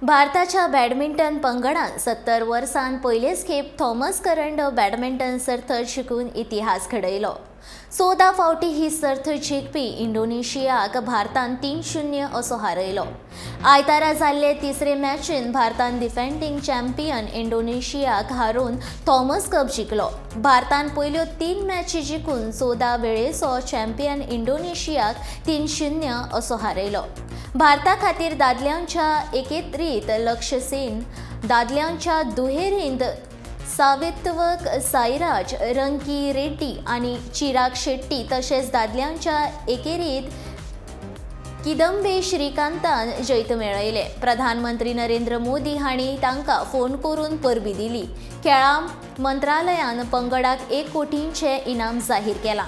भारताच्या बॅडमिंटन पंगडान 70 वर्सां पयलेच खेप थॉमस करंड बॅडमिंटन सर्त जिखून इतिहास घडयलो। 14 फावटी ही सर्त जिखपी इंडोनेशियाक भारतान 3-0 असो हारयलो। आयतारा जाल्ले तिसरे मॅचीन भारतान डिफेंडिंग चॅम्पियन इंडोनेशियाक हारोवन थॉमस कप जिखलो। भारतान पयल्यो 3 मॅची जिखून 14 वेळेचो चॅम्पियन इंडोनेशियाक 3-0 असो हारयलो। भारता खातीर दादल्यांच्या एकेत्रीत लक्ष्य सेन, दादल्यांच्या दुहेरींत सात्विक साईराज रंकी रेड्डी आनी चिराग शेट्टी तशेंच दादल्यांच्या एकेरीत किदंबी श्रीकांतान जैत मेळयले। प्रधानमंत्री नरेंद्र मोदी हांणी तांकां फोन करून परबीं दिली। खेळां मंत्रालयान पंगडाक 1 कोटींचें इनाम जाहीर केलां।